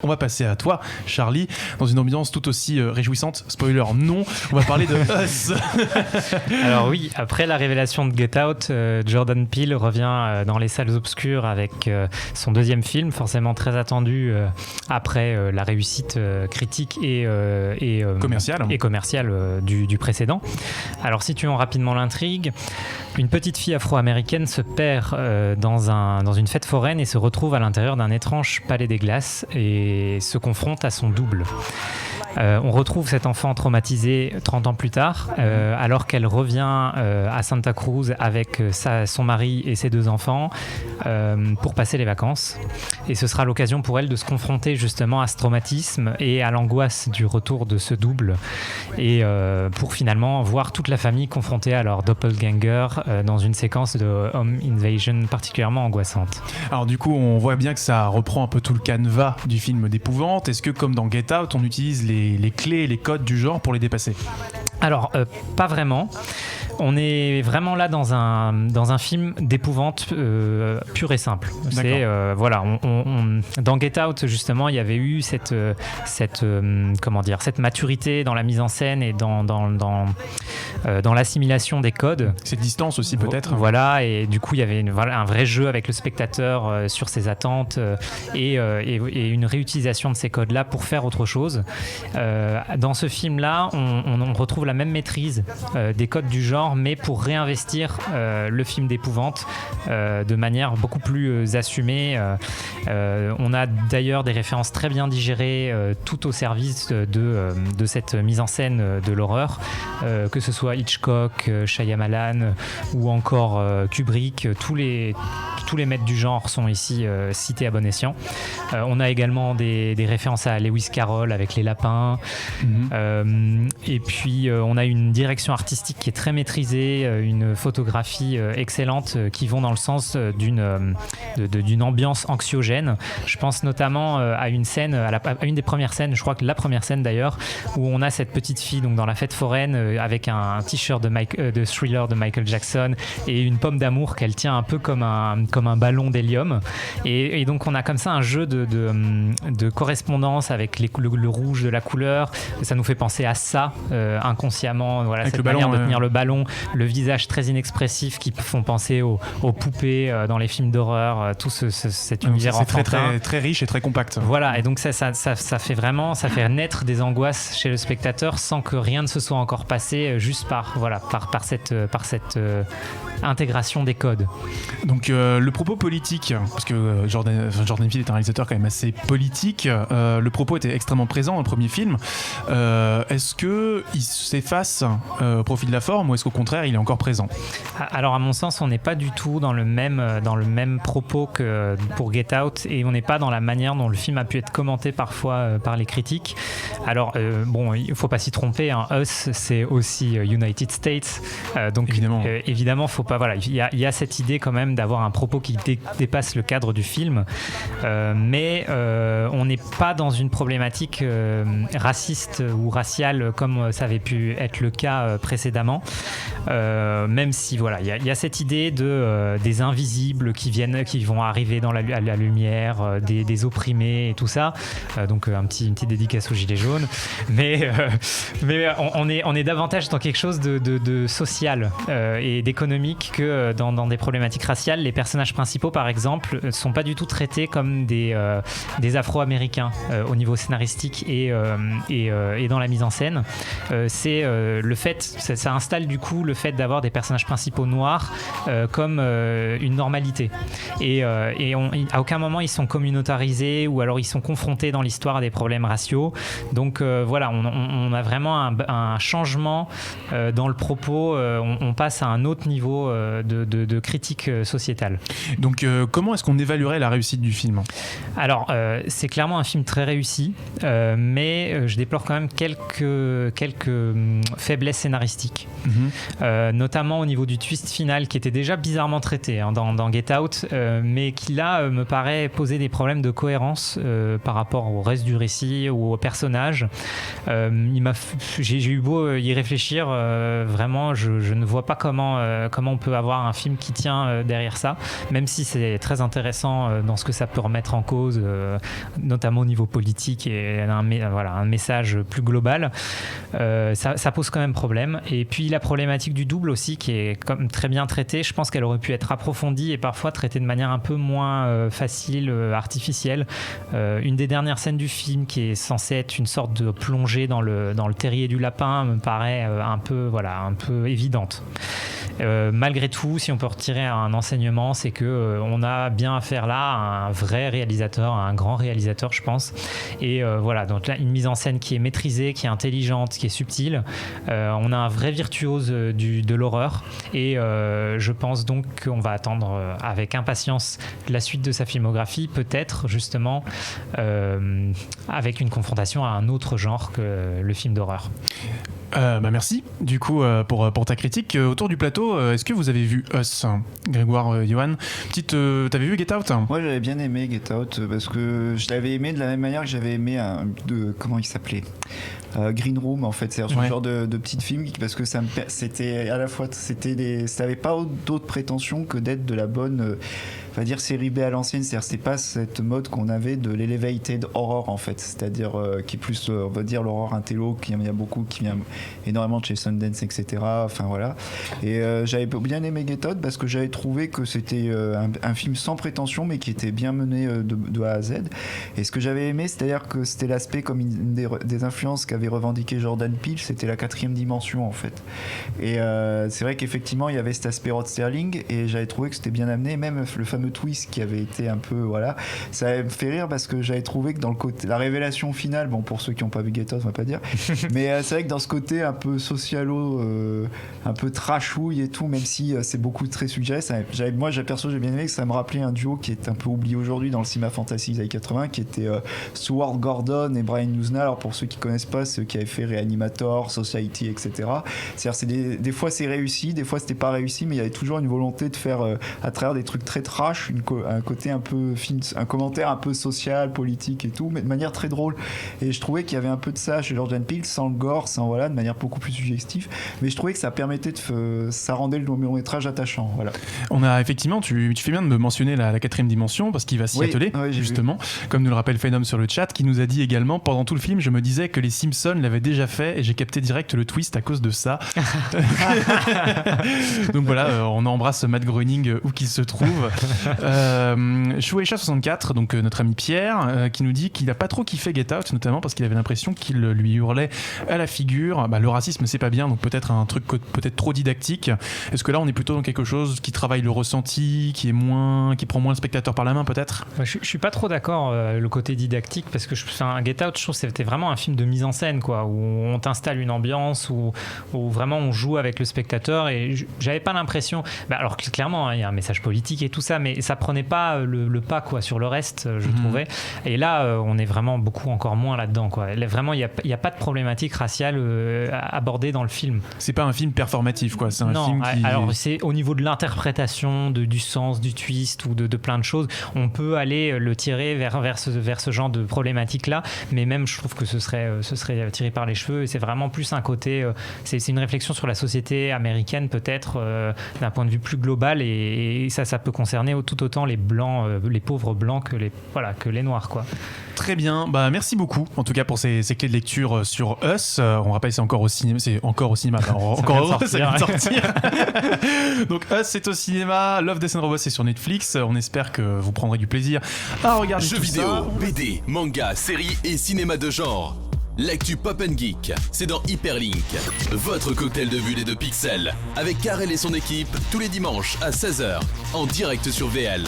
On va passer à toi, Charlie, dans une ambiance tout aussi réjouissante. Spoiler, non, on va parler de Us. Alors oui, après la révélation de Get Out, Jordan Peele revient dans les salles obscures avec son deuxième film, forcément très attendu après la réussite critique et commerciale du précédent. Alors situons rapidement l'intrigue. Une petite fille afro-américaine se perd dans une fête foraine et se retrouve à l'intérieur d'un étrange palais des glaces et se confronte à son double. On retrouve cet enfant traumatisé 30 ans plus tard, alors qu'elle revient à Santa Cruz avec son mari et ses 2 enfants pour passer les vacances. Et ce sera l'occasion pour elle de se confronter justement à ce traumatisme et à l'angoisse du retour de ce double, et pour finalement voir toute la famille confrontée à leur doppelganger dans une séquence de home invasion particulièrement angoissante. Alors du coup, on voit bien que ça reprend un peu tout le canevas du film d'épouvante. Est-ce que comme dans Get Out, on utilise les clés, les codes du genre pour les dépasser? Alors, pas vraiment. On est vraiment là dans un film d'épouvante pur et simple. C'est, voilà, dans Get Out, justement, il y avait eu cette maturité dans la mise en scène et dans l'assimilation des codes. Cette distance aussi, peut-être. Voilà, et du coup, il y avait un vrai jeu avec le spectateur sur ses attentes et une réutilisation de ces codes-là pour faire autre chose. Dans ce film-là, on retrouve la même maîtrise des codes du genre, mais pour réinvestir le film d'épouvante de manière beaucoup plus assumée. On a d'ailleurs des références très bien digérées tout au service de cette mise en scène de l'horreur, que ce soit Hitchcock, Shyamalan ou encore Kubrick. Tous les maîtres du genre sont ici cités à bon escient. On a également des références à Lewis Carroll avec Les Lapins. Et puis on a une direction artistique qui est très maîtrisée, une photographie excellente qui vont dans le sens d'une ambiance anxiogène. Je pense notamment à une scène, à une des premières scènes, je crois que la première scène d'ailleurs, où on a cette petite fille donc dans la fête foraine avec un t-shirt de Thriller de Michael Jackson et une pomme d'amour qu'elle tient un peu comme un ballon d'hélium. Et donc on a comme ça un jeu de correspondance avec le rouge de la couleur. Ça nous fait penser à ça inconsciemment, voilà, avec cette manière de tenir le ballon, le visage très inexpressif qui font penser aux poupées dans les films d'horreur, tout cet univers enfantin. C'est très, très riche et très compact. Voilà, et donc ça fait naître des angoisses chez le spectateur sans que rien ne se soit encore passé, juste par cette intégration des codes. Donc le propos politique, parce que Jordan Peele est un réalisateur quand même assez politique, le propos était extrêmement présent dans le premier film. Est-ce qu'il s'efface au profit de la forme, ou est-ce qu'au contraire il est encore présent? Alors à mon sens, on n'est pas du tout dans le même propos que pour Get Out, et on n'est pas dans la manière dont le film a pu être commenté parfois par les critiques. Alors il ne faut pas s'y tromper, hein. Us, c'est aussi United States, donc évidemment faut pas, voilà, il y a cette idée quand même d'avoir un propos qui dépasse le cadre du film, mais on n'est pas dans une problématique raciste ou raciale comme ça avait pu être le cas précédemment, même si voilà, il y a cette idée des invisibles qui vont arriver à la lumière, des opprimés et tout ça, donc une petite dédicace aux gilets jaunes, mais on est davantage dans quelque chose de social et d'économique que dans des problématiques raciales. Les personnages principaux, par exemple, ne sont pas du tout traités comme des Afro-Américains au niveau scénaristique et dans la mise en scène. Ça installe du coup le fait d'avoir des personnages principaux noirs comme une normalité. Et à aucun moment ils sont communautarisés ou alors ils sont confrontés dans l'histoire à des problèmes raciaux. Donc voilà, on a vraiment un changement dans le propos. On passe à un autre niveau de critique sociétale. Donc comment est-ce qu'on évaluerait la réussite du film? Alors c'est clairement un film très réussi, mais je déplore quand même quelques faiblesses scénaristiques. notamment au niveau du twist final qui était déjà bizarrement traité dans Get Out, mais qui là me paraît poser des problèmes de cohérence par rapport au reste du récit ou au personnage. J'ai eu beau y réfléchir, vraiment je ne vois pas comment on peut avoir un film qui tient derrière ça, même si c'est très intéressant dans ce que ça peut remettre en cause, notamment au niveau politique et un message plus global. Ça pose quand même problème. Et puis la problématique du double aussi, qui est comme très bien traitée, je pense qu'elle aurait pu être approfondie et parfois traitée de manière un peu moins facile, artificielle. Une des dernières scènes du film, qui est censée être une sorte de plongée dans le terrier du lapin, me paraît un peu évidente. Malgré tout, si on peut retirer un enseignement, c'est que on a bien affaire là à un vrai réalisateur, à un grand réalisateur, je pense. Et donc là, une mise en scène qui est maîtrisée, qui est intelligente, qui est subtile. On a un vrai virtuose de l'horreur. Et je pense donc qu'on va attendre avec impatience la suite de sa filmographie, peut-être justement avec une confrontation à un autre genre que le film d'horreur. Merci du coup pour ta critique. Autour du plateau, est-ce que vous avez vu Us, Grégoire, Johan? T'avais vu Get Out? Moi j'avais bien aimé Get Out parce que je l'avais aimé de la même manière que j'avais aimé comment il s'appelait, Green Room, en fait. C'est ce genre de petit film, parce que c'était à la fois ça avait pas d'autres prétentions que d'être de la bonne on va dire série B à l'ancienne, c'est-à-dire c'est pas cette mode qu'on avait de l'elevated horror en fait, c'est-à-dire qui est plus on va dire l'horreur intello, qui vient beaucoup, qui vient énormément de chez Sundance, etc. Enfin voilà. Et j'avais bien aimé Get Out parce que j'avais trouvé que c'était un film sans prétention mais qui était bien mené de A à Z. Et ce que j'avais aimé, c'est-à-dire que c'était l'aspect comme une des influences qu'avait revendiqué Jordan Peele, c'était la 4e dimension en fait. Et c'est vrai qu'effectivement il y avait cet aspect Rod Serling et j'avais trouvé que c'était bien amené, même le fameux twist qui avait été un peu ça me fait rire parce que j'avais trouvé que dans le côté la révélation finale, bon pour ceux qui n'ont pas vu Get Out on va pas dire mais c'est vrai que dans ce côté un peu socialo, un peu trashouille et tout, même si c'est beaucoup très suggéré, moi perso j'ai bien aimé que ça me rappelait un duo qui est un peu oublié aujourd'hui dans le cinéma fantasy des années 80, qui était Stuart Gordon et Brian Usna. Alors pour ceux qui connaissent pas, ceux qui avaient fait Reanimator, Society, etc. C'est-à-dire des fois c'est réussi, des fois c'était pas réussi, mais il y avait toujours une volonté de faire à travers des trucs très trash un côté un peu film, un commentaire un peu social, politique et tout, mais de manière très drôle. Et je trouvais qu'il y avait un peu de ça chez Jordan Peele, sans le gore, de manière beaucoup plus suggestive, mais je trouvais que ça permettait ça rendait le long métrage attachant. Voilà. On a effectivement, tu fais bien de me mentionner la 4e dimension parce qu'il va s'y atteler, justement, comme nous le rappelle Phenom sur le chat, qui nous a dit également: pendant tout le film je me disais que les Simpsons l'avaient déjà fait et j'ai capté direct le twist à cause de ça. Donc voilà, on embrasse Matt Groening où qu'il se trouve. Chouécha64, donc notre ami Pierre, qui nous dit qu'il n'a pas trop kiffé Get Out, notamment parce qu'il avait l'impression qu'il lui hurlait à la figure. Le racisme c'est pas bien, donc peut-être un truc peut-être trop didactique. Est-ce que là on est plutôt dans quelque chose qui travaille le ressenti, qui prend moins le spectateur par la main peut-être? Je suis pas trop d'accord le côté didactique, parce que Get Out, je trouve que c'était vraiment un film de mise en scène, quoi, où on t'installe une ambiance, où vraiment on joue avec le spectateur, et j'avais pas l'impression, alors clairement il y a un message politique et tout ça, mais ça prenait pas le pas, quoi, sur le reste, je trouvais. Et là on est vraiment encore moins là-dedans, quoi. Là, vraiment il y a pas de problématique raciale abordée dans le film. C'est pas un film performatif, quoi. C'est un film qui... alors c'est au niveau de l'interprétation, du sens, du twist ou de plein de choses, on peut aller le tirer vers ce genre de problématique là, mais même je trouve que ce serait tiré par les cheveux, et c'est vraiment plus un côté c'est une réflexion sur la société américaine peut-être d'un point de vue plus global, et ça peut concerner tout autant les blancs, les pauvres blancs que les noirs, quoi. Très bien, merci beaucoup en tout cas pour ces clés de lecture sur Us. On rappelle, c'est encore au cinéma, ça vient de sortir. Donc Us, c'est au cinéma, Love, Death and Robots, c'est sur Netflix. On espère que vous prendrez du plaisir à regarder jeux tout vidéo, ça. BD, manga, séries et cinéma de genre. L'actu Pop & Geek, c'est dans Hyperlink, votre cocktail de bulles et de pixels, avec Karel et son équipe, tous les dimanches à 16h, en direct sur VL.